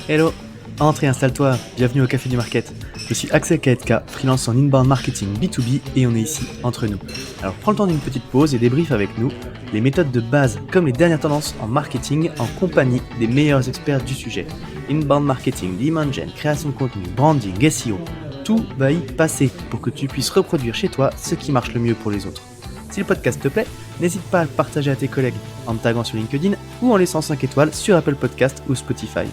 Hello, entre et installe-toi, bienvenue au Café du Market. Je suis Axel Kaetka, freelance en inbound marketing B2B et on est ici entre nous. Alors prends le temps d'une petite pause et débrief avec nous les méthodes de base comme les dernières tendances en marketing en compagnie des meilleurs experts du sujet. Inbound marketing, demand gen, création de contenu, branding, SEO, tout va y passer pour que tu puisses reproduire chez toi ce qui marche le mieux pour les autres. Si le podcast te plaît, n'hésite pas à le partager à tes collègues en me taguant sur LinkedIn ou en laissant 5 étoiles sur Apple Podcast ou Spotify.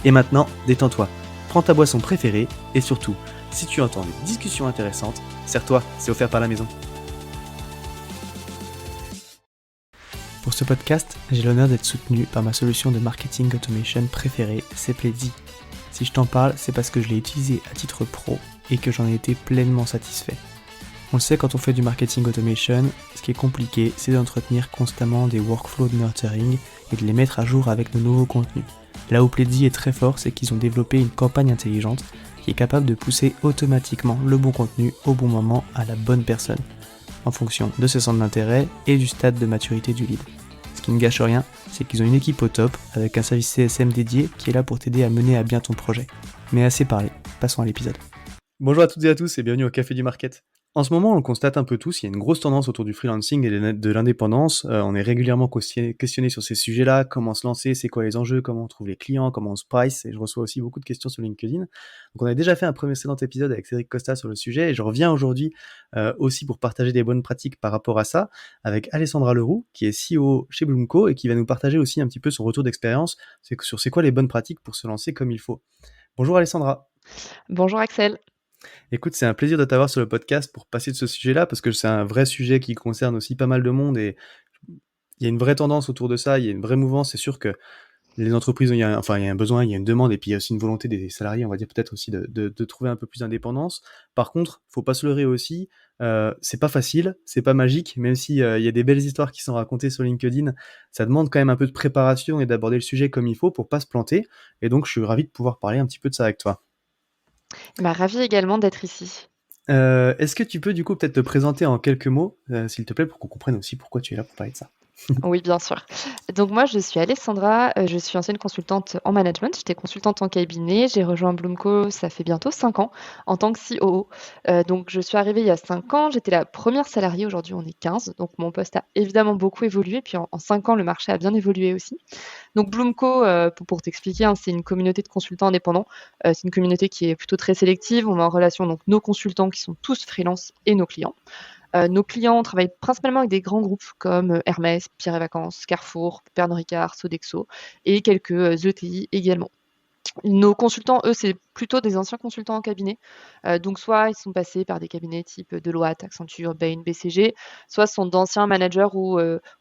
Et maintenant, détends-toi, prends ta boisson préférée et surtout, si tu entends des discussions intéressantes, serre-toi, c'est offert par la maison. Pour ce podcast, j'ai l'honneur d'être soutenu par ma solution de marketing automation préférée, Seplezy. Si je t'en parle, c'est parce que je l'ai utilisé à titre pro et que j'en ai été pleinement satisfait. On le sait, quand on fait du marketing automation, ce qui est compliqué, c'est d'entretenir constamment des workflows de nurturing et de les mettre à jour avec nos nouveaux contenus. Là où Pledzi est très fort, c'est qu'ils ont développé une campagne intelligente qui est capable de pousser automatiquement le bon contenu au bon moment à la bonne personne, en fonction de ses centres d'intérêt et du stade de maturité du lead. Ce qui ne gâche rien, c'est qu'ils ont une équipe au top avec un service CSM dédié qui est là pour t'aider à mener à bien ton projet. Mais assez parlé, passons à l'épisode. Bonjour à toutes et à tous et bienvenue au Café du Market. En ce moment, on le constate un peu tous, il y a une grosse tendance autour du freelancing et de l'indépendance. On est régulièrement questionné sur ces sujets-là, comment se lancer, c'est quoi les enjeux, comment on trouve les clients, comment on se price, et je reçois aussi beaucoup de questions sur LinkedIn. Donc on a déjà fait un précédent épisode avec Cédric Costa sur le sujet, et je reviens aujourd'hui aussi pour partager des bonnes pratiques par rapport à ça, avec Alessandra Leroux, qui est CEO chez Bloomco, et qui va nous partager aussi un petit peu son retour d'expérience sur c'est quoi les bonnes pratiques pour se lancer comme il faut. Bonjour Alessandra. Bonjour Axel. Écoute, c'est un plaisir de t'avoir sur le podcast pour passer de ce sujet-là, parce que c'est un vrai sujet qui concerne aussi pas mal de monde et il y a une vraie tendance autour de ça, il y a une vraie mouvance. C'est sûr que les entreprises, il y a un besoin, il y a une demande et puis il y a aussi une volonté des salariés, on va dire peut-être aussi de trouver un peu plus d'indépendance. Par contre, faut pas se leurrer aussi, c'est pas facile, c'est pas magique, même si il y a des belles histoires qui sont racontées sur LinkedIn, ça demande quand même un peu de préparation et d'aborder le sujet comme il faut pour pas se planter. Et donc, je suis ravi de pouvoir parler un petit peu de ça avec toi. Ravie également d'être ici. Est-ce que tu peux du coup peut-être te présenter en quelques mots, s'il te plaît, pour qu'on comprenne aussi pourquoi tu es là pour parler de ça? Oui, bien sûr. Donc moi, je suis Alessandra, je suis ancienne consultante en management. J'étais consultante en cabinet. J'ai rejoint Bloomco, ça fait bientôt 5 ans, en tant que COO. Donc je suis arrivée il y a 5 ans. J'étais la première salariée. Aujourd'hui, on est 15. Donc mon poste a évidemment beaucoup évolué. Puis en 5 ans, le marché a bien évolué aussi. Donc Bloomco, pour t'expliquer, hein, c'est une communauté de consultants indépendants. C'est une communauté qui est plutôt très sélective. On met en relation donc nos consultants qui sont tous freelance et nos clients. Nos clients travaillent principalement avec des grands groupes comme Hermès, Pierre et Vacances, Carrefour, Pernod Ricard, Sodexo et quelques ETI également. Nos consultants, eux, c'est plutôt des anciens consultants en cabinet. Donc soit ils sont passés par des cabinets type Deloitte, Accenture, Bain, BCG, soit ce sont d'anciens managers ou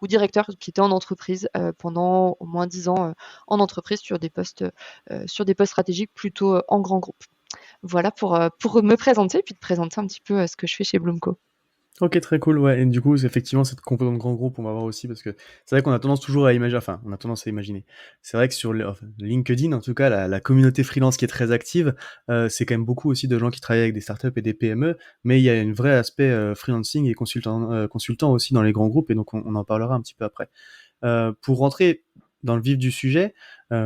directeurs qui étaient en entreprise pendant au moins 10 ans en entreprise sur des postes stratégiques plutôt en grand groupe. Voilà pour me présenter puis te présenter un petit peu ce que je fais chez Bloomco. OK, très cool, ouais. Et du coup, c'est effectivement cette composante grand groupe, on va voir aussi parce que c'est vrai qu'on a tendance toujours à imaginer, enfin, on a tendance à imaginer. C'est vrai que sur LinkedIn, en tout cas, la communauté freelance qui est très active, c'est quand même beaucoup aussi de gens qui travaillent avec des startups et des PME, mais il y a un vrai aspect freelancing et consultant aussi dans les grands groupes, et donc on en parlera un petit peu après. Pour rentrer dans le vif du sujet, je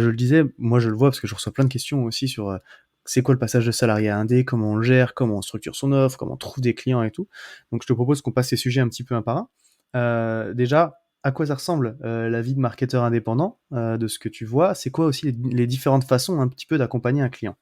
le disais, moi je le vois parce que je reçois plein de questions aussi sur c'est quoi le passage de salarié à indé, comment on le gère, comment on structure son offre, comment on trouve des clients et tout. Donc je te propose qu'on passe ces sujets un petit peu un par un. Déjà, à quoi ça ressemble la vie de marketeur indépendant, de ce que tu vois? C'est quoi aussi les différentes façons un petit peu d'accompagner un client?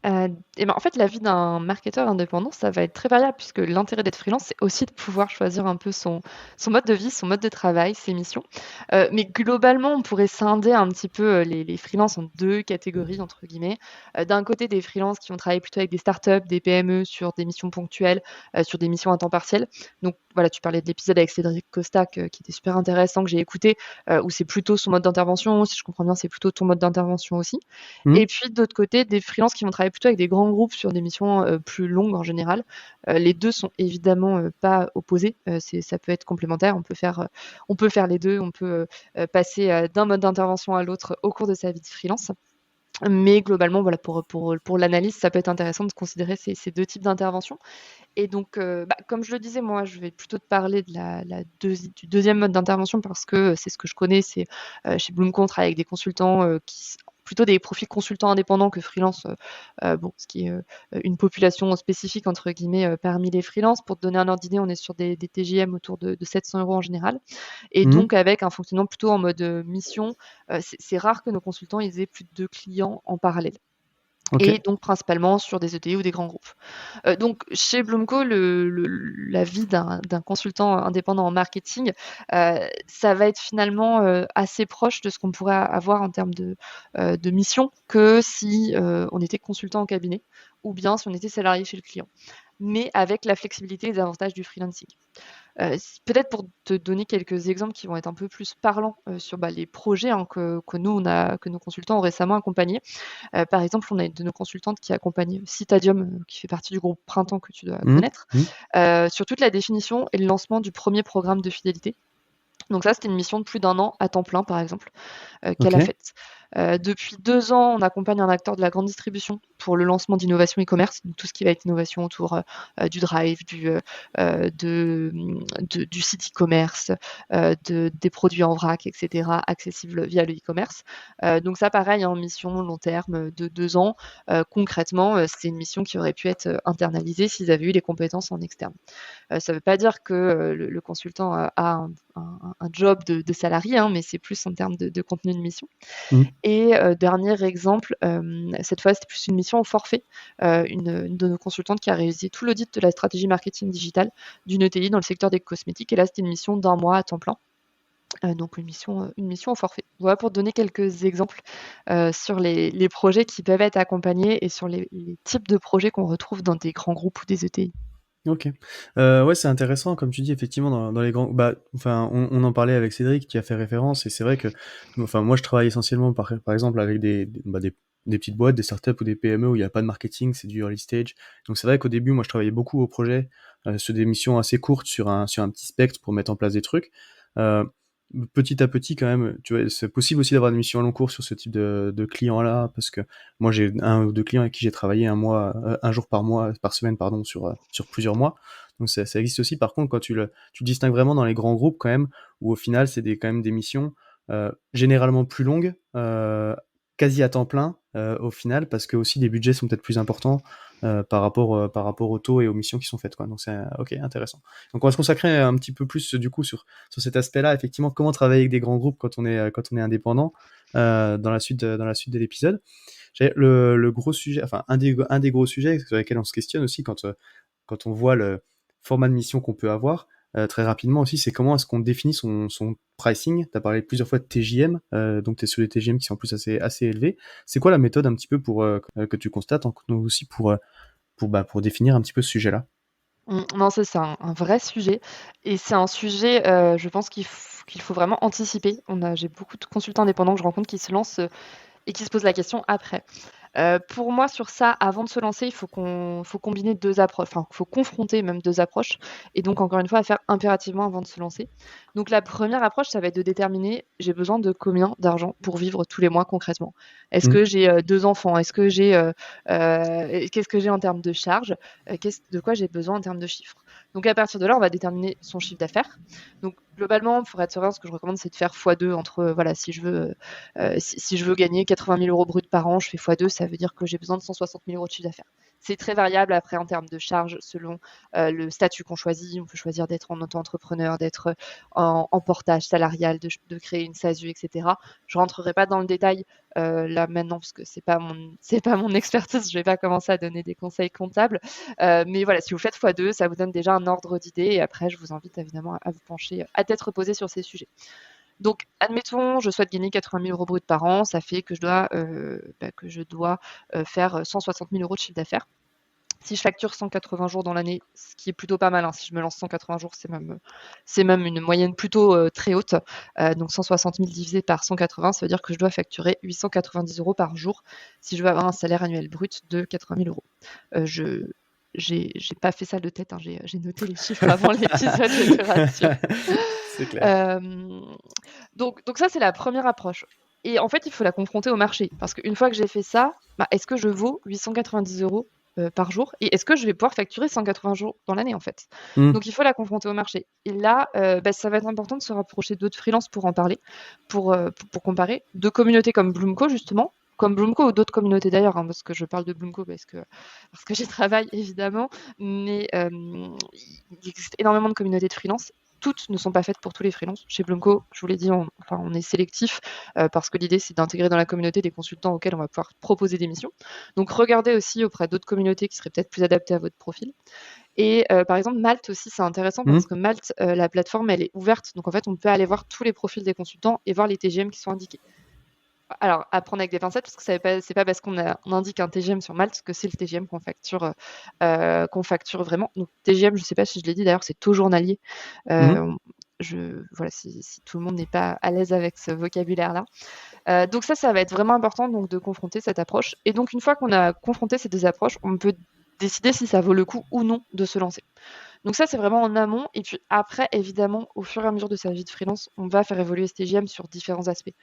En fait, la vie d'un marketeur indépendant, ça va être très variable puisque l'intérêt d'être freelance, c'est aussi de pouvoir choisir un peu son mode de vie, son mode de travail, ses missions. Mais globalement, on pourrait scinder un petit peu, les freelances en 2 catégories entre guillemets. D'un côté, des freelances qui vont travailler plutôt avec des startups, des PME sur des missions ponctuelles, sur des missions à temps partiel. Donc voilà, tu parlais de l'épisode avec Cédric Costa qui était super intéressant, que j'ai écouté, où c'est plutôt son mode d'intervention. Si je comprends bien, c'est plutôt ton mode d'intervention aussi. Mmh. Et puis d'autre côté, des freelances qui vont travailler plutôt avec des grands groupes sur des missions, plus longues en général. Les 2 sont évidemment, pas opposés, ça peut être complémentaire. On peut faire les 2, on peut, passer, d'un mode d'intervention à l'autre au cours de sa vie de freelance. Mais globalement, voilà, pour l'analyse, ça peut être intéressant de considérer ces 2 types d'interventions. Et donc, comme je le disais, moi, je vais plutôt te parler de du deuxième mode d'intervention parce que c'est ce que je connais. C'est chez Bloomco, on travaille avec des consultants plutôt des profils consultants indépendants que freelance, bon, ce qui est une population spécifique, entre guillemets, parmi les freelances. Pour te donner un ordre d'idée, on est sur des TJM autour de 700 euros en général. Et Mhm. donc, avec un fonctionnement plutôt en mode mission, c'est rare que nos consultants ils aient plus de 2 clients en parallèle. Ok. Et donc principalement sur des ETI ou des grands groupes. Donc chez Bloomco, la vie d'un consultant indépendant en marketing, ça va être finalement assez proche de ce qu'on pourrait avoir en termes de mission que si on était consultant en cabinet ou bien si on était salarié chez le client, mais avec la flexibilité et les avantages du freelancing. Peut-être pour te donner quelques exemples qui vont être un peu plus parlants sur les projets que nos consultants ont récemment accompagnés. Par exemple, on a une de nos consultantes qui accompagne Citadium, qui fait partie du groupe Printemps que tu dois Mhm. connaître, Mhm. sur toute la définition et le lancement du premier programme de fidélité. Donc ça, c'était une mission de plus d'1 an à temps plein, par exemple, qu'elle Ok. a faite. Depuis 2 ans, on accompagne un acteur de la grande distribution pour le lancement d'innovation e-commerce, donc tout ce qui va être innovation autour du drive, du site e-commerce, des produits en vrac, etc., accessibles via le e-commerce. Donc ça, pareil, en mission long terme de 2 ans. Concrètement, c'est une mission qui aurait pu être internalisée s'ils avaient eu les compétences en externe. Ça ne veut pas dire que le consultant a un job de salarié, hein, mais c'est plus en termes de contenu de mission. Mhm. Et dernier exemple, cette fois, c'était plus une mission au forfait. Une de nos consultantes qui a réalisé tout l'audit de la stratégie marketing digitale d'une ETI dans le secteur des cosmétiques. Et là, c'était une mission d'1 mois à temps plein. Donc une mission au forfait. Voilà pour te donner quelques exemples sur les projets qui peuvent être accompagnés et sur les types de projets qu'on retrouve dans des grands groupes ou des ETI. Ok. Ouais, c'est intéressant, comme tu dis, effectivement, dans les grands. Bah, enfin, on en parlait avec Cédric qui a fait référence, et c'est vrai que, enfin, moi, je travaille essentiellement, par exemple, avec des petites boîtes, des startups ou des PME où il n'y a pas de marketing, c'est du early stage. Donc, c'est vrai qu'au début, moi, je travaillais beaucoup au projet, sur des missions assez courtes, sur un petit spectre pour mettre en place des trucs. Euh, Petit à petit, quand même, tu vois, c'est possible aussi d'avoir des missions à long cours sur ce type de clients-là, parce que moi, j'ai un ou deux clients avec qui j'ai travaillé un jour par mois, par semaine, pardon, sur plusieurs mois. Donc ça existe aussi. Par contre, quand tu le distingues vraiment dans les grands groupes quand même, où au final, c'est quand même des missions généralement plus longues, quasi à temps plein au final, parce que aussi les budgets sont peut-être plus importants par rapport au taux et aux missions qui sont faites, quoi. Donc c'est ok, intéressant. Donc on va se consacrer un petit peu plus du coup sur cet aspect-là, effectivement, comment travailler avec des grands groupes quand on est indépendant dans la suite de l'épisode. Le gros sujet, enfin un des gros sujets sur lesquels on se questionne aussi quand on voit le format de mission qu'on peut avoir, très rapidement aussi, c'est comment est-ce qu'on définit son pricing. Tu as parlé plusieurs fois de TJM, donc tu es sur des TJM qui sont en plus assez élevés. C'est quoi la méthode un petit peu que tu constates, aussi pour définir un petit peu ce sujet-là? Non, c'est un vrai sujet et c'est un sujet, je pense qu'il faut vraiment anticiper. J'ai beaucoup de consultants indépendants que je rencontre qui se lancent, et qui se posent la question après. Pour moi, sur ça, avant de se lancer, faut combiner 2 approches, enfin, faut confronter même 2 approches et donc encore une fois, à faire impérativement avant de se lancer. Donc la première approche, ça va être de déterminer: j'ai besoin de combien d'argent pour vivre tous les mois concrètement? Est-ce Mmh. que j'ai 2 enfants? Est-ce que qu'est-ce que j'ai en termes de charges? De quoi j'ai besoin en termes de chiffres? Donc à partir de là, on va déterminer son chiffre d'affaires. Donc globalement, pour être serein, ce que je recommande, c'est de faire x2 entre, voilà, si je veux gagner 80 000 euros bruts par an, je fais x2, ça veut dire que j'ai besoin de 160 000 euros de chiffre d'affaires. C'est très variable après en termes de charges selon le statut qu'on choisit. On peut choisir d'être en auto-entrepreneur, d'être en portage salarial, de créer une SASU, etc. Je ne rentrerai pas dans le détail là maintenant parce que c'est pas mon expertise. Je ne vais pas commencer à donner des conseils comptables. Mais voilà, si vous faites x2, ça vous donne déjà un ordre d'idée. Et après, je vous invite évidemment à vous pencher à tête reposée sur ces sujets. Donc, admettons, je souhaite gagner 80 000 euros bruts par an, ça fait que je dois faire 160 000 euros de chiffre d'affaires. Si je facture 180 jours dans l'année, ce qui est plutôt pas mal, hein, si je me lance 180 jours, c'est même une moyenne plutôt très haute. Donc 160 000 divisé par 180, ça veut dire que je dois facturer 890 euros par jour si je veux avoir un salaire annuel brut de 80 000 euros. Je j'ai pas fait ça de tête, hein, j'ai noté les chiffres avant l'épisode, je te rassure. C'est clair. Euh, donc ça, c'est la première approche. Et en fait, il faut la confronter au marché. Parce qu'une fois que j'ai fait ça, bah, est-ce que je vaux 890 euros par jour? Et est-ce que je vais pouvoir facturer 180 jours dans l'année, en fait? Mmh. Donc, il faut la confronter au marché. Et là, bah, ça va être important de se rapprocher d'autres freelances pour en parler, pour comparer. De communautés comme Bloomco, justement, comme Bloomco ou d'autres communautés d'ailleurs, hein, parce que je parle de Bloomco parce que j'y travaille évidemment, mais il existe énormément de communautés de freelance. Toutes ne sont pas faites pour tous les freelances. Chez Bloomco, je vous l'ai dit, on est sélectif parce que l'idée c'est d'intégrer dans la communauté des consultants auxquels on va pouvoir proposer des missions. Donc regardez aussi auprès d'autres communautés qui seraient peut-être plus adaptées à votre profil. Et par exemple, Malte aussi, c'est intéressant Mmh. parce que Malte, la plateforme, elle est ouverte. Donc en fait, on peut aller voir tous les profils des consultants et voir les TGM qui sont indiqués. Alors, à prendre avec des pincettes, parce que c'est pas parce on indique un TGM sur Malte que c'est le TGM qu'on facture vraiment. Donc, TGM, je sais pas si je l'ai dit d'ailleurs, c'est taux journalier. Mmh. Euh, voilà, si tout le monde n'est pas à l'aise avec ce vocabulaire-là. Donc ça va être vraiment important donc, de confronter cette approche. Et donc, une fois qu'on a confronté ces deux approches, on peut décider si ça vaut le coup ou non de se lancer. Donc ça, c'est vraiment en amont. Et puis après, évidemment, au fur et à mesure de sa vie de freelance, on va faire évoluer ce TGM sur différents aspects.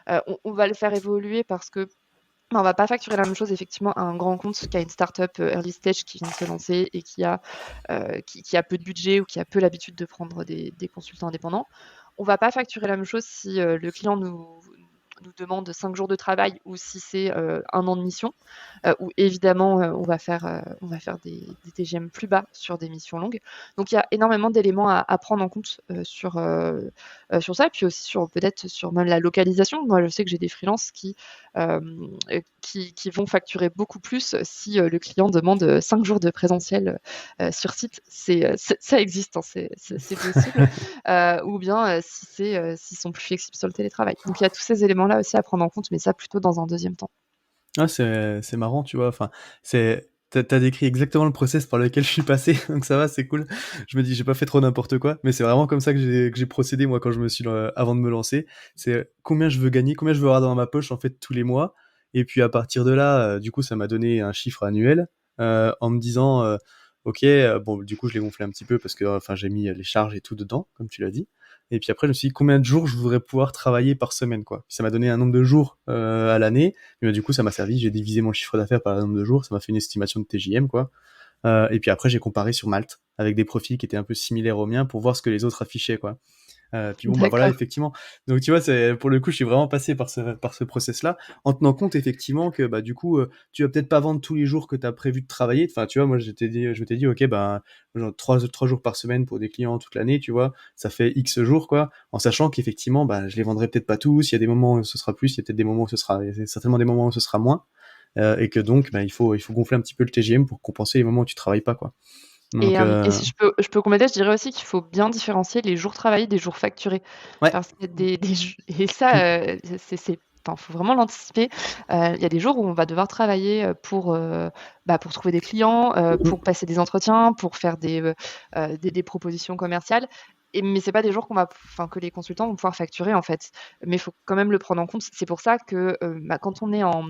On va le faire évoluer parce que on va pas facturer la même chose effectivement à un grand compte qu'à une startup early stage qui vient de se lancer et qui a peu de budget ou qui a peu l'habitude de prendre des consultants indépendants. On va pas facturer la même chose si le client nous demande 5 jours de travail ou si c'est 1 an de mission, où évidemment on va faire des TGM plus bas sur des missions longues. Donc il y a énormément d'éléments à prendre en compte sur ça, et puis aussi peut-être sur même la localisation. Moi, je sais que j'ai des freelances euh, qui vont facturer beaucoup plus si le client demande 5 jours de présentiel sur site. Ça existe, hein, c'est possible. Ou bien s'ils sont plus flexibles sur le télétravail. Donc il y a tous ces éléments-là aussi à prendre en compte, mais ça plutôt dans un deuxième temps. Ah, c'est marrant, tu vois. Enfin, t'as décrit exactement le process par lequel je suis passé, donc ça va, c'est cool. Je me dis, j'ai pas fait trop n'importe quoi, mais c'est vraiment comme ça que j'ai procédé moi quand je me suis avant de me lancer. C'est combien je veux gagner, combien je veux avoir dans ma poche en fait tous les mois, et puis à partir de là, du coup, ça m'a donné un chiffre annuel en me disant, ok, bon, du coup, je l'ai gonflé un petit peu parce que, enfin, j'ai mis les charges et tout dedans, comme tu l'as dit. Et puis après, je me suis dit combien de jours je voudrais pouvoir travailler par semaine, quoi. Puis ça m'a donné un nombre de jours à l'année. Et du coup, ça m'a servi. J'ai divisé mon chiffre d'affaires par le nombre de jours. Ça m'a fait une estimation de TJM, quoi. Et puis après, j'ai comparé sur Malte avec des profils qui étaient un peu similaires aux miens pour voir ce que les autres affichaient, quoi. Puis bon, bah voilà, D'accord. effectivement. Donc tu vois, c'est pour le coup, je suis vraiment passé par ce process-là, en tenant compte effectivement que bah du coup, tu vas peut-être pas vendre tous les jours que tu as prévu de travailler. Enfin, tu vois, moi je m'étais dit, ok, bah genre trois jours par semaine pour des clients toute l'année, tu vois, ça fait X jours, quoi, en sachant qu'effectivement, bah je les vendrai peut-être pas tous. Il y a des moments où ce sera plus, il y a peut-être des moments où il y a certainement des moments où ce sera moins, et que donc, bah il faut gonfler un petit peu le TGM pour compenser les moments où tu travailles pas, quoi. Donc Et si je peux compléter, je dirais aussi qu'il faut bien différencier les jours travaillés des jours facturés. ouais. Parce qu'il y a et ça, enfin, faut vraiment l'anticiper. Il y a des jours où on va devoir travailler pour trouver des clients, pour passer des entretiens, pour faire des propositions commerciales. Mais c'est pas des jours que les consultants vont pouvoir facturer en fait. Mais il faut quand même le prendre en compte. C'est pour ça que quand on est en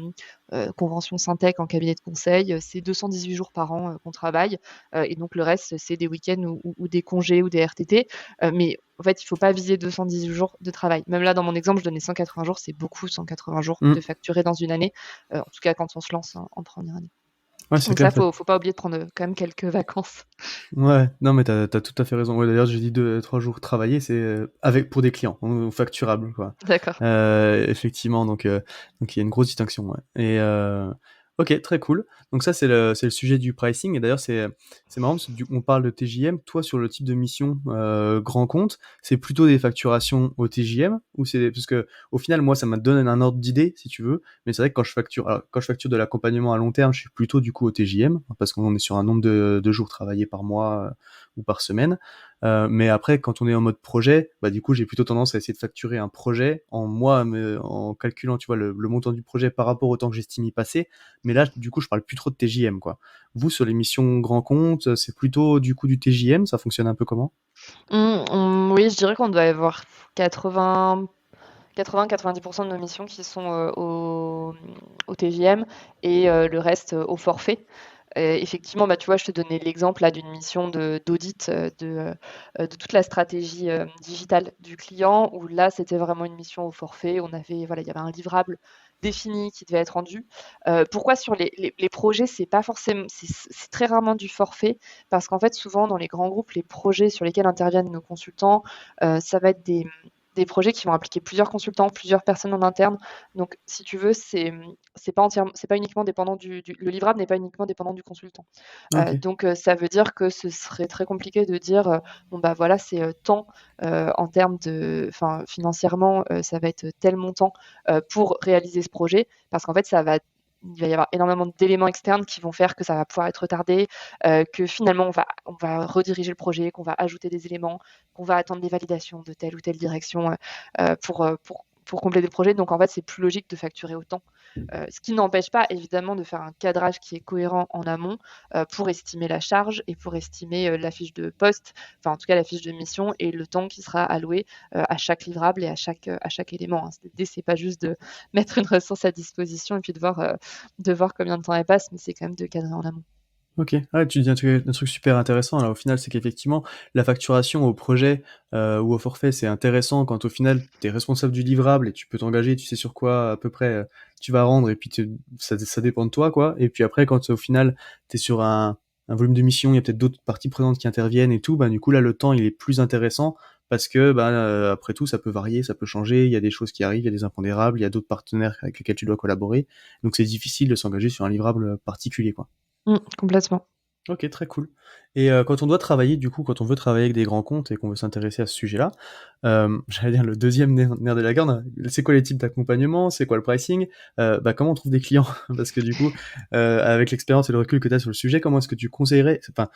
convention Syntec, en cabinet de conseil, c'est 218 jours par an qu'on travaille. Et donc le reste, c'est des week-ends ou des congés ou des RTT. Mais en fait, il ne faut pas viser 218 jours de travail. Même là, dans mon exemple, je donnais 180 jours. C'est beaucoup, 180 jours Mm. de facturer dans une année. En tout cas, quand on se lance en première année. Ouais, c'est Donc ça, clair. faut pas oublier de prendre quand même quelques vacances. Ouais, non mais t'as tout à fait raison. Ouais, d'ailleurs, j'ai dit 2, 3 jours travaillés, c'est avec pour des clients, facturables, quoi. D'accord. Effectivement, donc il y a une grosse distinction, ouais. Et ok, très cool. Donc ça, c'est le sujet du pricing. Et d'ailleurs, c'est marrant parce que on parle de TJM. Toi, sur le type de mission grand compte, c'est plutôt des facturations au TJM ou c'est parce que au final, moi, ça m'a donné un ordre d'idée, si tu veux. Mais c'est vrai que quand je facture de l'accompagnement à long terme, je suis plutôt du coup au TJM parce qu'on est sur un nombre de jours travaillés par mois ou par semaine. Mais après, quand on est en mode projet, bah du coup, j'ai plutôt tendance à essayer de facturer un projet en calculant, tu vois, le montant du projet par rapport au temps que j'estime y passer. Mais là, du coup, je parle plus trop de TJM, quoi. Vous, sur les missions grand compte, c'est plutôt du coup du TJM, ça fonctionne un peu comment? Oui, je dirais qu'on doit avoir 80-90% de nos missions qui sont au TJM et le reste au forfait. Effectivement, bah, tu vois, je te donnais l'exemple là d'une mission d'audit, de toute la stratégie, digitale du client où là, c'était vraiment une mission au forfait. On avait voilà, il y avait un livrable défini qui devait être rendu. Pourquoi sur les projets, c'est pas forcément c'est très rarement du forfait parce qu'en fait, souvent dans les grands groupes, les projets sur lesquels interviennent nos consultants, ça va être des projets qui vont impliquer plusieurs consultants, plusieurs personnes en interne. Donc si tu veux, c'est pas uniquement dépendant du le livrable n'est pas uniquement dépendant du consultant. OK. Donc ça veut dire que ce serait très compliqué de dire, bon bah voilà, c'est, tant, en termes de enfin financièrement, ça va être tel montant, pour réaliser ce projet. Parce qu'en fait, il va y avoir énormément d'éléments externes qui vont faire que ça va pouvoir être retardé, que finalement on va rediriger le projet, qu'on va ajouter des éléments, qu'on va attendre des validations de telle ou telle direction, pour compléter le projet. Donc en fait, c'est plus logique de facturer autant. Ce qui n'empêche pas évidemment de faire un cadrage qui est cohérent en amont, pour estimer la charge et pour estimer, la fiche de poste, enfin en tout cas la fiche de mission et le temps qui sera alloué, à chaque livrable et à chaque élément, hein. L'idée, c'est pas juste de mettre une ressource à disposition et puis de voir combien de temps elle passe, mais c'est quand même de cadrer en amont. OK. Ouais, tu dis un truc super intéressant là, au final, c'est qu'effectivement, la facturation au projet, ou au forfait, c'est intéressant quand au final, tu es responsable du livrable et tu peux t'engager, tu sais sur quoi à peu près, tu vas rendre et puis ça dépend de toi, quoi. Et puis après quand au final, tu es sur un volume de mission, il y a peut-être d'autres parties prenantes qui interviennent et tout, bah, du coup là, le temps il est plus intéressant parce que, bah, après tout ça peut varier, ça peut changer, il y a des choses qui arrivent, il y a des impondérables, il y a d'autres partenaires avec lesquels tu dois collaborer. Donc c'est difficile de s'engager sur un livrable, particulier, quoi. Complètement. OK, très cool. Et quand on doit travailler du coup, quand on veut travailler avec des grands comptes et qu'on veut s'intéresser à ce sujet-là, j'allais dire le deuxième nerf de la guerre, c'est quoi les types d'accompagnement? C'est quoi le pricing? Bah, comment on trouve des clients? Parce que du coup, avec l'expérience et le recul que tu as sur le sujet, comment est-ce que tu conseillerais enfin,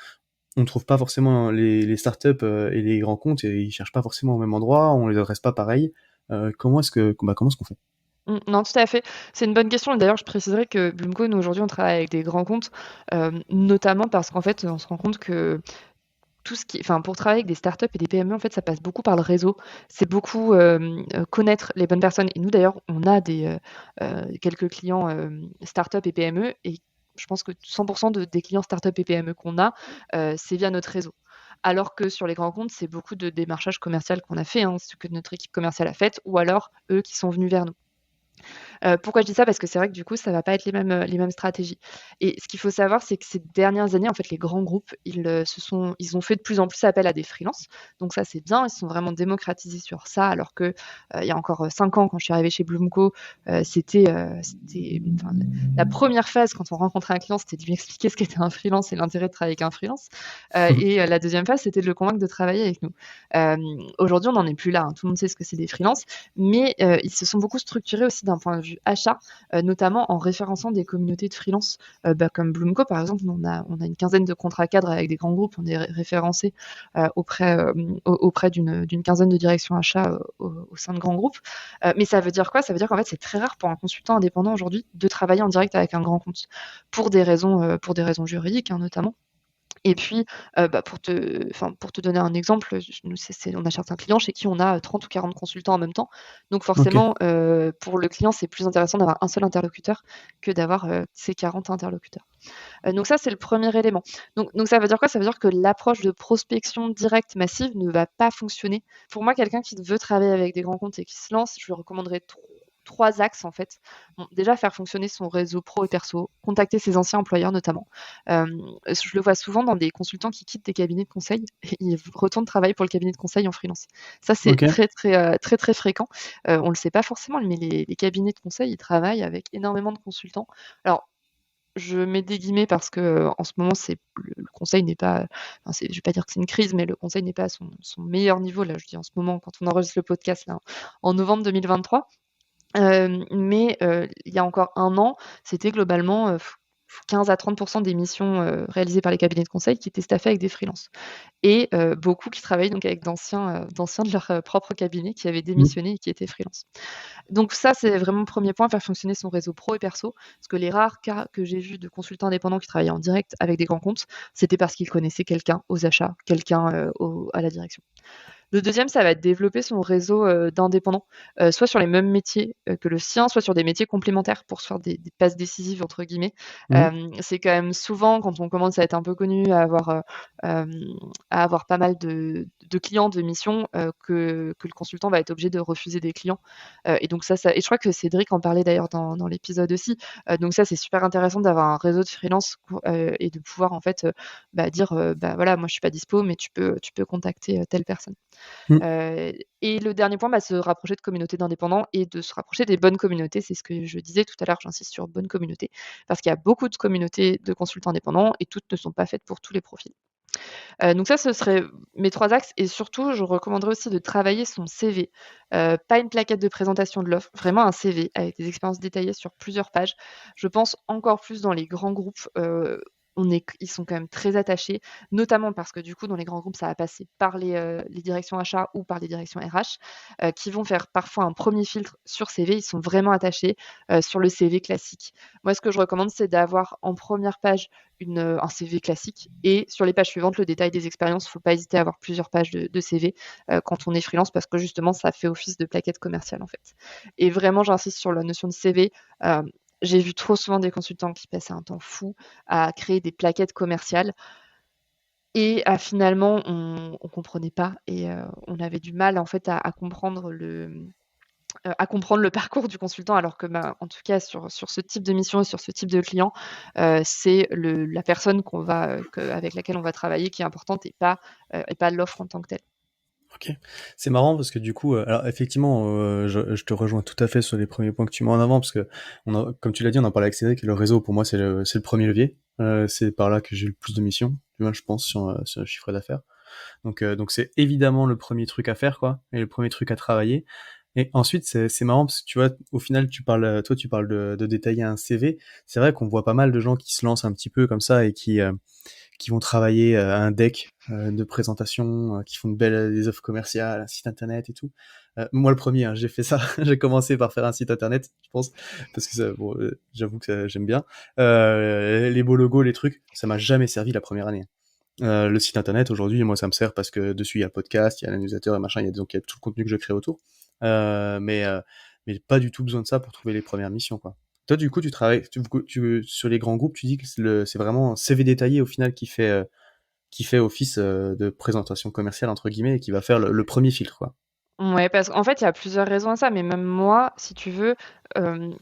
on trouve pas forcément les startups, et les grands comptes et ils cherchent pas forcément au même endroit, on les adresse pas pareil. Comment est-ce qu'on fait? Non, tout à fait. C'est une bonne question et d'ailleurs, je préciserai que Blumco, nous, aujourd'hui, on travaille avec des grands comptes, notamment parce qu'en fait, on se rend compte que tout ce qui enfin, pour travailler avec des startups et des PME, en fait, ça passe beaucoup par le réseau. C'est beaucoup, connaître les bonnes personnes et nous, d'ailleurs, on a quelques clients, startups et PME et je pense que 100 des clients startups et PME qu'on a, c'est via notre réseau. Alors que sur les grands comptes, c'est beaucoup de démarchage commercial qu'on a fait, hein, ce que notre équipe commerciale a fait ou alors eux qui sont venus vers nous. Pourquoi je dis ça? Parce que c'est vrai que du coup, ça va pas être les mêmes stratégies et ce qu'il faut savoir, c'est que ces dernières années, en fait, les grands groupes, ils ont fait de plus en plus appel à des freelances. Donc ça, c'est bien, ils se sont vraiment démocratisés sur ça alors que, il y a encore, 5 ans quand je suis arrivée chez Blumco, c'était enfin la 1re phase quand on rencontrait un client, c'était de lui expliquer ce qu'était un freelance et l'intérêt de travailler avec un freelance, et la 2e phase, c'était de le convaincre de travailler avec nous. Aujourd'hui, on n'en est plus là, hein. Tout le monde sait ce que c'est des freelances, mais ils se sont beaucoup structurés aussi d'un point de vue achat, notamment en référençant des communautés de freelance, comme Blumco par exemple. On a une quinzaine de contrats cadres avec des grands groupes. On est référencé auprès d'une quinzaine de directions achats au sein de grands groupes. Mais ça veut dire quoi? Ça veut dire qu'en fait, c'est très rare pour un consultant indépendant aujourd'hui de travailler en direct avec un grand compte pour des raisons juridiques, hein, notamment. Et puis, bah, pour te donner un exemple, nous on a certains clients chez qui on a 30 ou 40 consultants en même temps. Donc OK. forcément, pour le client, c'est plus intéressant d'avoir un seul interlocuteur que d'avoir, ces 40 interlocuteurs. Donc ça, c'est le premier élément. Donc ça veut dire quoi? Ça veut dire que l'approche de prospection directe massive ne va pas fonctionner. Pour moi, quelqu'un qui veut travailler avec des grands comptes et qui se lance, je lui recommanderais 3 axes en fait. Bon, déjà faire fonctionner son réseau pro et perso, contacter ses anciens employeurs notamment. Je le vois souvent dans des consultants qui quittent des cabinets de conseil et ils retournent travailler pour le cabinet de conseil en freelance. Ça, c'est OK. très fréquent. On le sait pas forcément, mais les cabinets de conseil, ils travaillent avec énormément de consultants. Alors je mets des guillemets parce que, en ce moment, c'est le conseil n'est pas enfin, je vais pas dire que c'est une crise, mais le conseil n'est pas à son meilleur niveau. Là, je dis en ce moment, quand on enregistre le podcast là, en novembre 2023. Mais il y a encore 1 an, c'était globalement, 15 à 30 des missions, réalisées par les cabinets de conseil qui étaient staffées avec des freelances et beaucoup qui travaillaient donc avec d'anciens de leur, propre cabinet qui avaient Mmh. démissionné et qui étaient freelance. Donc ça, c'est vraiment le 1er point, faire fonctionner son réseau pro et perso. Parce que les rares cas que j'ai vus de consultants indépendants qui travaillaient en direct avec des grands comptes, c'était parce qu'ils connaissaient quelqu'un aux achats, quelqu'un, à la direction. Le deuxième, ça va être développer son réseau d'indépendants, soit sur les mêmes métiers que le sien, soit sur des métiers complémentaires pour se faire des passes décisives, entre guillemets. Mmh. C'est quand même souvent, quand on commence à être un peu connu, à avoir pas mal de clients, de missions, que le consultant va être obligé de refuser des clients. Et donc et je crois que Cédric en parlait d'ailleurs dans l'épisode aussi. Donc ça, c'est super intéressant d'avoir un réseau de freelance et de pouvoir en fait dire bah voilà, moi je suis pas dispo, mais tu peux contacter telle personne. Mmh. Et le dernier point, se rapprocher de communautés d'indépendants et de se rapprocher des bonnes communautés. C'est ce que je disais tout à l'heure, j'insiste sur bonnes communautés, parce qu'il y a beaucoup de communautés de consultants indépendants et toutes ne sont pas faites pour tous les profils. Donc ça, ce serait mes 3 axes et surtout, je recommanderais aussi de travailler son CV. Pas une plaquette de présentation de l'offre, vraiment un CV avec des expériences détaillées sur plusieurs pages. Je pense encore plus dans les grands groupes, ils sont quand même très attachés, notamment parce que du coup, dans les grands groupes, ça va passer par les directions achats ou par les directions RH, qui vont faire parfois un premier filtre sur CV. Ils sont vraiment attachés, sur le CV classique. Moi, ce que je recommande, c'est d'avoir en première page un CV classique et sur les pages suivantes, le détail des expériences. Il ne faut pas hésiter à avoir plusieurs pages de CV quand on est freelance parce que justement, ça fait office de plaquette commerciale en fait. Et vraiment, j'insiste sur la notion de CV. J'ai vu trop souvent des consultants qui passaient un temps fou à créer des plaquettes commerciales et finalement, on comprenait pas et on avait du mal en fait à comprendre le parcours du consultant alors que, en tout cas sur ce type de mission et sur ce type de client, c'est la personne avec laquelle on va travailler qui est importante et pas l'offre en tant que telle. OK. C'est marrant parce que du coup, alors effectivement, je te rejoins tout à fait sur les premiers points que tu mets en avant parce que comme tu l'as dit, on en parlait avec Cédric, le réseau pour moi c'est le premier levier. C'est par là que j'ai le plus de missions, tu vois, je pense sur le chiffre d'affaires. Donc c'est évidemment le premier truc à faire, quoi, et le premier truc à travailler. Et ensuite, c'est marrant parce que tu vois, au final, toi, tu parles de détailler un CV. C'est vrai qu'on voit pas mal de gens qui se lancent un petit peu comme ça et qui vont travailler un deck de présentation, qui font des offres commerciales, un site internet et tout. Moi, le premier, hein, j'ai fait ça. J'ai commencé par faire un site internet, je pense, parce que j'avoue que j'aime bien. Les beaux logos, les trucs, ça m'a jamais servi la première année. Le site internet aujourd'hui, moi ça me sert parce que dessus il y a le podcast, il y a la newsletter et machin, donc il y a tout le contenu que je crée autour. Euh, mais, euh, mais pas du tout besoin de ça pour trouver les premières missions, quoi. Toi, du coup, tu travailles sur les grands groupes, tu dis que c'est vraiment un CV détaillé au final qui fait office de présentation commerciale entre guillemets et qui va faire le premier filtre, quoi. Ouais, parce qu'en fait, il y a plusieurs raisons à ça, mais même moi, si tu veux, hem,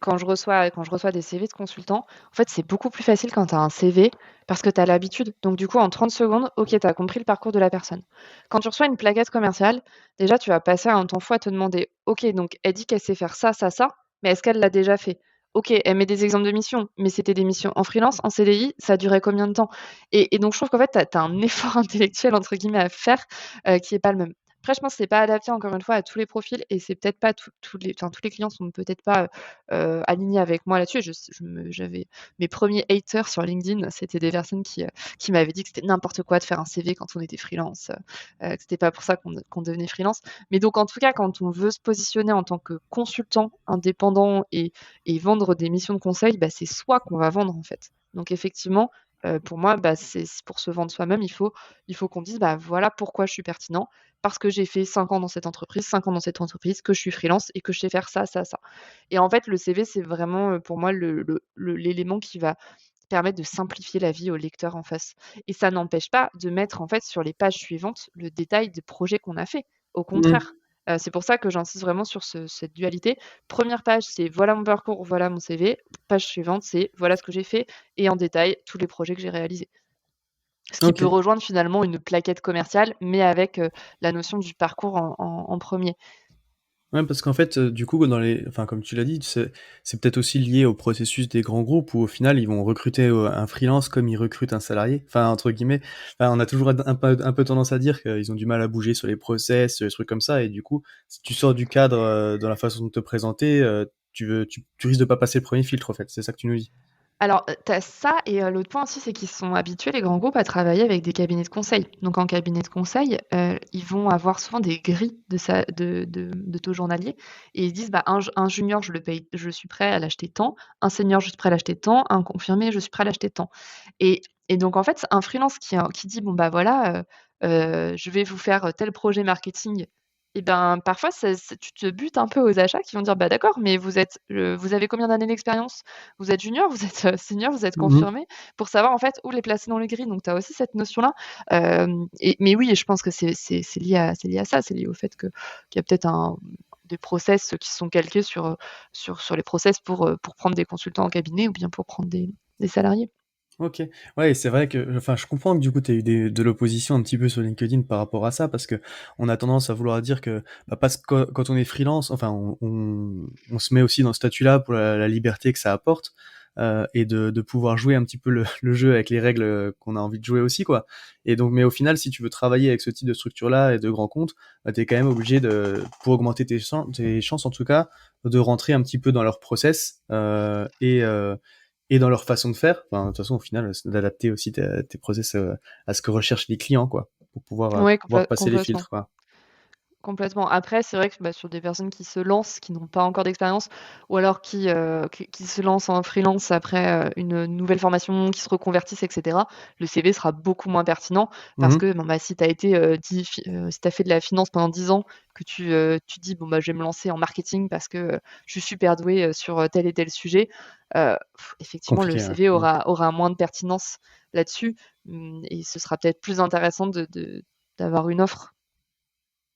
quand je reçois des CV de consultants, en fait, c'est beaucoup plus facile quand tu as un CV parce que tu as l'habitude. Donc du coup, en 30 secondes, OK, tu as compris le parcours de la personne. Quand tu reçois une plaquette commerciale, déjà, tu vas passer un temps fou à te demander: «OK, donc elle dit qu'elle sait faire ça, ça, ça, mais est-ce qu'elle l'a déjà fait? OK, elle met des exemples de missions, mais c'était des missions en freelance, en CDI, ça durait combien de temps?» Et donc je trouve qu'en fait, tu as un «effort intellectuel» entre guillemets à faire, qui est pas le même. Après, je pense que c'est pas adapté encore une fois à tous les profils et c'est peut-être pas tous les clients sont peut-être pas, alignés avec moi là-dessus. J'avais mes premiers haters sur LinkedIn, c'était des personnes qui m'avaient dit que c'était n'importe quoi de faire un CV quand on était freelance, que c'était pas pour ça qu'on devenait freelance. Mais donc en tout cas, quand on veut se positionner en tant que consultant indépendant et vendre des missions de conseil, c'est soi qu'on va vendre en fait. Donc effectivement, pour moi, c'est pour se vendre soi-même, il faut qu'on dise: «Bah, voilà pourquoi je suis pertinent, parce que j'ai fait 5 ans dans cette entreprise, 5 ans dans cette entreprise, que je suis freelance et que je sais faire ça, ça, ça». Et en fait, le CV, c'est vraiment, pour moi l'élément qui va permettre de simplifier la vie au lecteur en face. Et ça n'empêche pas de mettre, en fait, sur les pages suivantes, le détail des projets qu'on a fait. Au Mmh. contraire, c'est pour ça que j'insiste vraiment sur cette dualité. Première page, c'est voilà mon parcours, voilà mon CV. Page suivante, c'est voilà ce que j'ai fait et en détail tous les projets que j'ai réalisés. Ce qui peut Ok. rejoindre finalement une plaquette commerciale, mais avec, la notion du parcours en 1er. Ouais, parce qu'en fait, du coup, enfin, comme tu l'as dit, c'est peut-être aussi lié au processus des grands groupes où au final, ils vont recruter un freelance comme ils recrutent un salarié. Enfin, entre guillemets, enfin, on a toujours un peu tendance à dire qu'ils ont du mal à bouger sur les process, sur les trucs comme ça. Et du coup, si tu sors du cadre dans la façon de te présenter, tu risques de pas passer le premier filtre, en fait. C'est ça que tu nous dis. Alors, tu as ça et l'autre point aussi, c'est qu'ils sont habitués, les grands groupes, à travailler avec des cabinets de conseil. Donc en cabinet de conseil, ils vont avoir souvent des grilles de taux journaliers et ils se disent: «Bah, un junior, je suis prêt à l'acheter tant, un senior, je suis prêt à l'acheter tant, un confirmé, je suis prêt à l'acheter tant» et Et donc en fait, un freelance qui dit: «Bon, bah, voilà, je vais vous faire tel projet marketing», et ben, parfois ça tu te butes un peu aux achats qui vont dire: «Bah, d'accord, mais vous avez combien d'années d'expérience? Vous êtes junior? Vous êtes, senior? Vous êtes Mmh. confirmé?» Pour savoir en fait où les placer dans les grilles. Donc tu as aussi cette notion-là. Mais oui, je pense que c'est lié à ça. C'est lié au fait qu'il y a peut-être des process qui sont calqués sur les process pour prendre des consultants en cabinet ou bien pour prendre des salariés. OK. Ouais, et c'est vrai que enfin, je comprends que du coup, tu eu de l'opposition un petit peu sur LinkedIn par rapport à ça, parce que on a tendance à vouloir dire que, bah, parce que quand on est freelance, enfin, on se met aussi dans ce statut-là pour la liberté que ça apporte, et de pouvoir jouer un petit peu le jeu avec les règles, qu'on a envie de jouer aussi, quoi. Et donc mais au final, si tu veux travailler avec ce type de structure-là et de grands comptes, bah, tu es quand même obligé de pour augmenter tes chances en tout cas, de rentrer un petit peu dans leur process, et dans leur façon de faire. Enfin, de toute façon, au final, c'est d'adapter aussi tes process, à ce que recherchent les clients, quoi, Ouais, pour pouvoir passer les complètement. filtres, quoi. Complètement. Après, c'est vrai que, bah, sur des personnes qui se lancent, qui n'ont pas encore d'expérience ou alors qui se lancent en freelance après, une nouvelle formation, qui se reconvertissent et cetera, le CV sera beaucoup moins pertinent parce Mmh. que, bon, bah, si tu as été, si tu as fait de la finance pendant 10 ans, que tu dis: «Bon, bah, je vais me lancer en marketing parce que, je suis super doué, sur, tel et tel sujet», heu, effectivement, le Compliqué, ouais. CV Mmh. aura moins de pertinence là-dessus, et ce sera peut-être plus intéressant d'avoir une offre.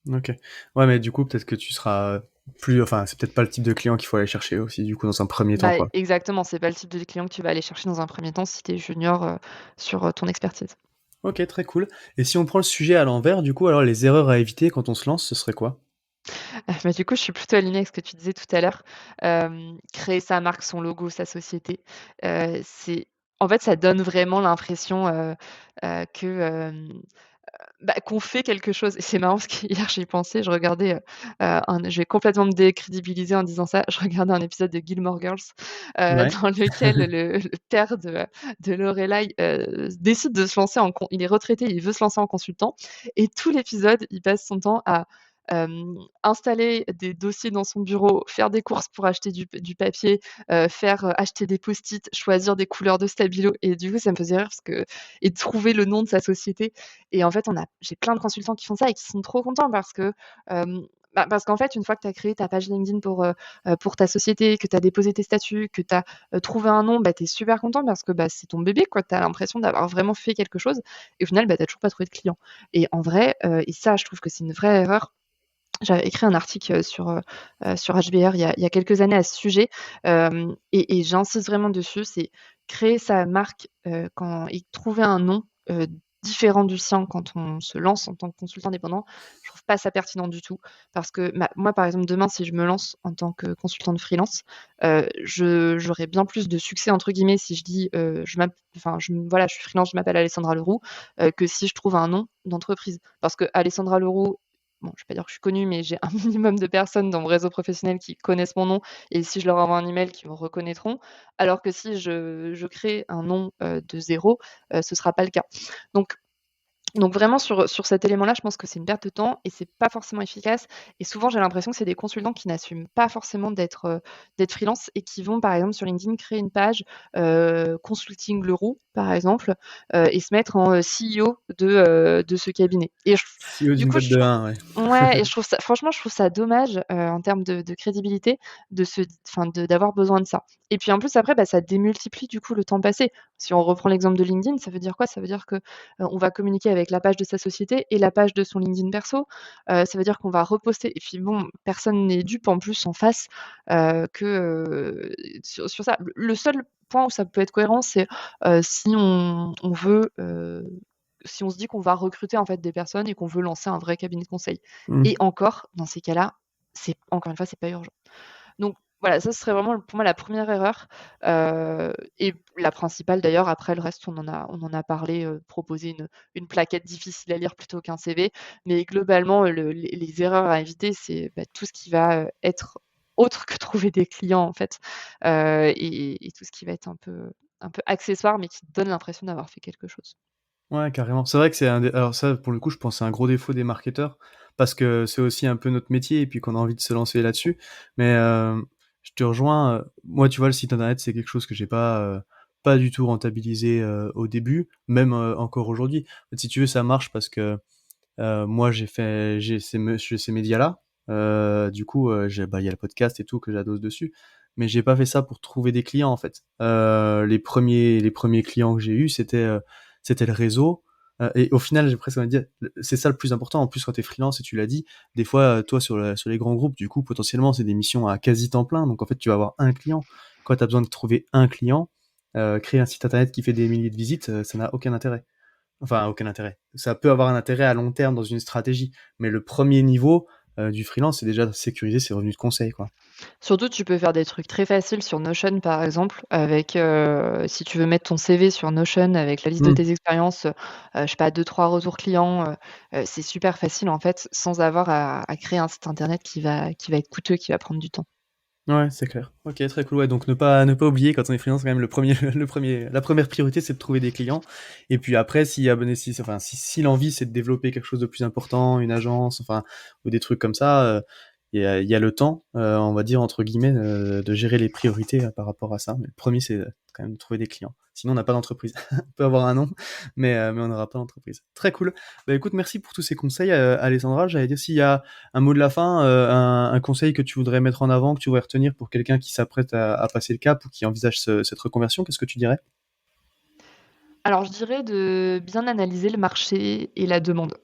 OK. Ouais, mais du coup, peut-être que tu seras plus enfin, c'est peut-être pas le type de client qu'il faut aller chercher aussi, du coup, dans un premier temps, Bah, quoi. exactement, c'est pas le type de client que tu vas aller chercher dans un premier temps si tu es junior, sur, ton expertise. OK, très cool. Et si on prend le sujet à l'envers, du coup, alors les erreurs à éviter quand on se lance, ce serait quoi? Bah, du coup, je suis plutôt alignée avec ce que tu disais tout à l'heure. Créer sa marque, son logo, sa société, c'est en fait, ça donne vraiment l'impression, que, bah, qu'on fait quelque chose. Et c'est marrant parce qu'hier, j'y pensais, je regardais, je vais complètement me décrédibiliser en disant ça. Je regardais un épisode de Gilmore Girls, Ouais. dans lequel le père de Lorelai, décide de se lancer il est retraité, il veut se lancer en consultant, et tout l'épisode, il passe son temps à, installer des dossiers dans son bureau, faire des courses pour acheter du papier, acheter des post-it, choisir des couleurs de stabilo. Et du coup, ça me faisait rire parce que et trouver le nom de sa société. Et en fait, j'ai plein de consultants qui font ça et qui sont trop contents parce que, parce qu'en fait, une fois que tu as créé ta page LinkedIn pour ta société, que tu as déposé tes statuts, que tu as, trouvé un nom, bah, tu es super content parce que, bah, c'est ton bébé, quoi. Tu as l'impression d'avoir vraiment fait quelque chose, et au final, bah, tu as toujours pas trouvé de client. Et en vrai, et ça, je trouve que c'est une vraie erreur. J'avais écrit un article, sur HBR il y a quelques années à ce sujet, et j'insiste vraiment dessus, c'est créer sa marque, quand et trouver un nom, différent du sien quand on se lance en tant que consultant indépendant. Je trouve pas ça pertinent du tout parce que, bah, moi, par exemple, demain, si je me lance en tant que consultante freelance, j'aurai bien plus de «succès» entre guillemets si je dis, voilà, je suis freelance, je m'appelle Alessandra Leroux, que si je trouve un nom d'entreprise. Parce que Alessandra Leroux, bon, je vais pas dire que je suis connue, mais j'ai un minimum de personnes dans mon réseau professionnel qui connaissent mon nom, et si je leur envoie un email, qui me reconnaîtront. Alors que si je crée un nom, de zéro, ce sera pas le cas. Donc donc vraiment sur cet élément-là, je pense que c'est une perte de temps et c'est pas forcément efficace. Et souvent, j'ai l'impression que c'est des consultants qui n'assument pas forcément d'être freelance et qui vont, par exemple, sur LinkedIn, créer une page, Consulting Leroux, par exemple, et se mettre en, CEO de ce cabinet. Et CEO du d'une coup, boîte de 1, ouais. ouais, et je trouve ça, franchement, je trouve ça dommage, en termes de crédibilité, d'avoir besoin de ça. Et puis en plus après, bah, ça démultiplie du coup le temps passé. Si on reprend l'exemple de LinkedIn, ça veut dire quoi? Ça veut dire que, on va communiquer avec la page de sa société et la page de son LinkedIn perso. Ça veut dire qu'on va reposter, et puis bon, personne n'est dupe en plus en face, sur ça. Le seul point où ça peut être cohérent, c'est, si on veut, si on se dit qu'on va recruter en fait des personnes et qu'on veut lancer un vrai cabinet de conseil. Mmh. Et encore, dans ces cas-là, c'est encore une fois, c'est pas urgent. Donc voilà, ça ce serait vraiment pour moi la première erreur, et la principale d'ailleurs. Après le reste, on en a parlé, proposer une plaquette difficile à lire plutôt qu'un CV. Mais globalement, les erreurs à éviter, c'est, bah, tout ce qui va, être autre que trouver des clients en fait, et tout ce qui va être un peu accessoire, mais qui te donne l'impression d'avoir fait quelque chose. Ouais, carrément. C'est vrai que c'est un des alors ça, pour le coup, je pense que c'est un gros défaut des marketeurs, parce que c'est aussi un peu notre métier et puis qu'on a envie de se lancer là-dessus. Mais, je te rejoins, moi, tu vois, le site internet, c'est quelque chose que j'ai pas, pas du tout rentabilisé au début, même encore aujourd'hui. En fait, si tu veux, ça marche parce que moi j'ai ces médias-là. Du coup, il y a le podcast et tout que j'adosse dessus. Mais j'ai pas fait ça pour trouver des clients en fait. Les premiers clients que j'ai eus, c'était le réseau. Et au final, j'ai presque envie de dire, c'est ça le plus important. En plus, quand t'es freelance, et tu l'as dit, des fois, toi, sur les grands groupes, du coup, potentiellement, c'est des missions à quasi temps plein. Donc, en fait, tu vas avoir un client. Quand t'as besoin de trouver un client, créer un site internet qui fait des milliers de visites, ça n'a aucun intérêt. Enfin, aucun intérêt. Ça peut avoir un intérêt à long terme dans une stratégie. Mais le premier niveau du freelance, c'est déjà de sécuriser ses revenus de conseil, quoi. Surtout, tu peux faire des trucs très faciles sur Notion, par exemple, avec, si tu veux mettre ton CV sur Notion avec la liste de Mm. tes expériences, je sais pas, 2-3 retours clients, c'est super facile, en fait, sans avoir à créer un site internet qui va être coûteux, qui va prendre du temps. Ouais, c'est clair. Ok, très cool. Ouais, donc ne pas oublier quand on est freelance, quand même, la première priorité, c'est de trouver des clients. Et puis après, s'il y a enfin, si l'envie, c'est de développer quelque chose de plus important, une agence, enfin, ou des trucs comme ça, il y a le temps, on va dire, entre guillemets, de gérer les priorités par rapport à ça. Mais le premier, c'est quand même de trouver des clients. Sinon, on n'a pas d'entreprise. On peut avoir un nom, mais on n'aura pas d'entreprise. Très cool. Bah écoute, merci pour tous ces conseils, Alessandra. J'allais dire s'il y a un mot de la fin, un conseil que tu voudrais mettre en avant, que tu voudrais retenir pour quelqu'un qui s'apprête à passer le cap ou qui envisage cette reconversion, qu'est-ce que tu dirais? Alors, je dirais de bien analyser le marché et la demande.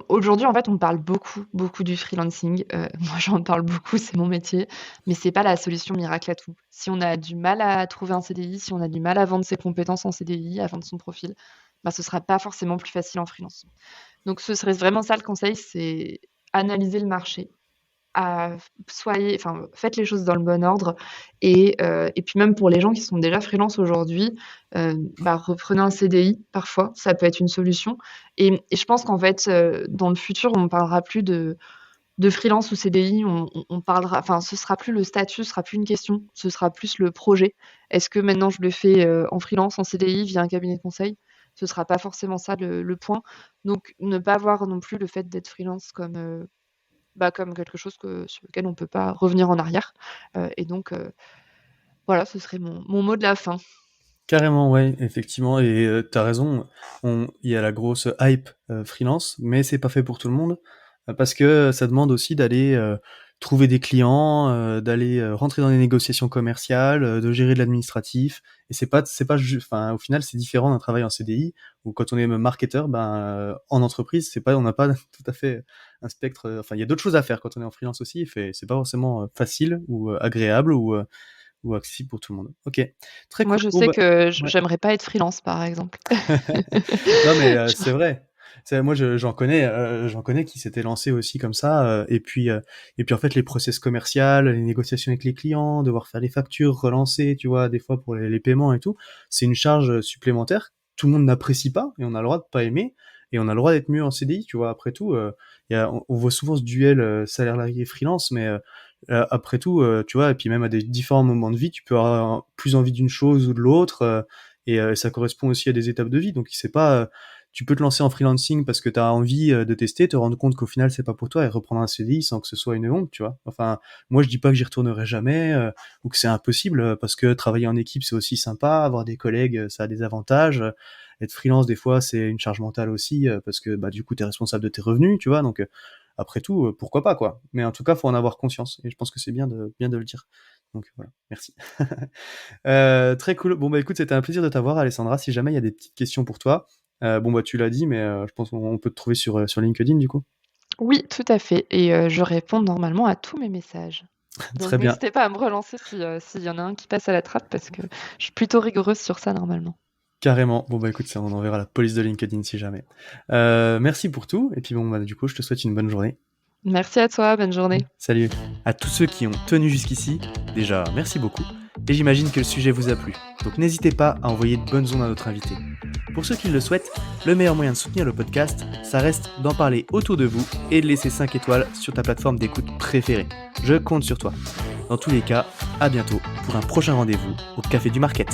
Aujourd'hui, en fait, on parle beaucoup, beaucoup du freelancing. Moi, j'en parle beaucoup, c'est mon métier, mais c'est pas la solution miracle à tout. Si on a du mal à trouver un CDI, si on a du mal à vendre ses compétences en CDI, à vendre son profil, bah, ce sera pas forcément plus facile en freelance. Donc ce serait vraiment ça le conseil, c'est analyser le marché, faites les choses dans le bon ordre et puis même pour les gens qui sont déjà freelance aujourd'hui, bah, reprenez un CDI parfois, ça peut être une solution et je pense qu'en fait, dans le futur, on ne parlera plus de freelance ou CDI, on parlera enfin, ce sera plus le statut, ce sera plus une question, ce sera plus le projet. Est-ce que maintenant je le fais, en freelance, en CDI, via un cabinet de conseil? Ce sera pas forcément ça le point. Donc ne pas voir non plus le fait d'être freelance comme, bah, comme quelque chose sur lequel on ne peut pas revenir en arrière, et donc voilà, ce serait mon mot de la fin. Carrément, ouais, effectivement, et tu raison, il y a la grosse hype freelance, mais c'est pas fait pour tout le monde, parce que ça demande aussi d'aller trouver des clients, d'aller rentrer dans des négociations commerciales, de gérer de l'administratif, et enfin, au final, c'est différent d'un travail en CDI, où quand on est marketeur, ben, en entreprise, on n'a pas tout à fait un spectre, enfin, il y a d'autres choses à faire quand on est en freelance aussi, c'est pas forcément facile ou agréable ou accessible pour tout le monde. Ok, très Moi, cool. je Bon sais bah, que ouais. j'aimerais pas être freelance, par exemple. Non mais Je c'est vrai. Moi j'en connais qui s'étaient lancés aussi comme ça, et puis en fait les process commerciales, les négociations avec les clients, devoir faire les factures, relancer, tu vois, des fois pour les paiements et tout, c'est une charge supplémentaire. Tout le monde n'apprécie pas et on a le droit de pas aimer et on a le droit d'être mieux en CDI, tu vois. Après tout, on voit souvent ce duel salarié freelance, mais après tout, tu vois, et puis même à des différents moments de vie, tu peux avoir plus envie d'une chose ou de l'autre. Et ça correspond aussi à des étapes de vie. Donc c'est pas, tu peux te lancer en freelancing parce que tu as envie de tester, te rendre compte qu'au final c'est pas pour toi et reprendre un CDI sans que ce soit une honte, tu vois. Enfin, moi je dis pas que j'y retournerai jamais ou que c'est impossible parce que travailler en équipe c'est aussi sympa, avoir des collègues ça a des avantages. Être freelance des fois c'est une charge mentale aussi parce que bah du coup t'es responsable de tes revenus, tu vois. Donc après tout pourquoi pas quoi. Mais en tout cas faut en avoir conscience et je pense que c'est bien de le dire. Donc voilà, merci. Très cool. Bon bah écoute, c'était un plaisir de t'avoir, Alessandra. Si jamais il y a des petites questions pour toi, bon bah tu l'as dit, mais je pense qu'on peut te trouver sur LinkedIn du coup. Oui, tout à fait et je réponds normalement à tous mes messages. Donc Très bien, n'hésitez pas à me relancer s'il y en a un qui passe à la trappe parce que je suis plutôt rigoureuse sur ça normalement. carrément. Bon bah écoute, ça on enverra la police de LinkedIn si jamais. Merci pour tout, et puis bon bah du coup, je te souhaite une bonne journée. Merci à toi, bonne journée. Salut. À tous ceux qui ont tenu jusqu'ici, déjà merci beaucoup, et j'imagine que le sujet vous a plu. Donc n'hésitez pas à envoyer de bonnes ondes à notre invité. Pour ceux qui le souhaitent, le meilleur moyen de soutenir le podcast, ça reste d'en parler autour de vous et de laisser 5 étoiles sur ta plateforme d'écoute préférée. Je compte sur toi. Dans tous les cas, à bientôt pour un prochain rendez-vous au Café du Market.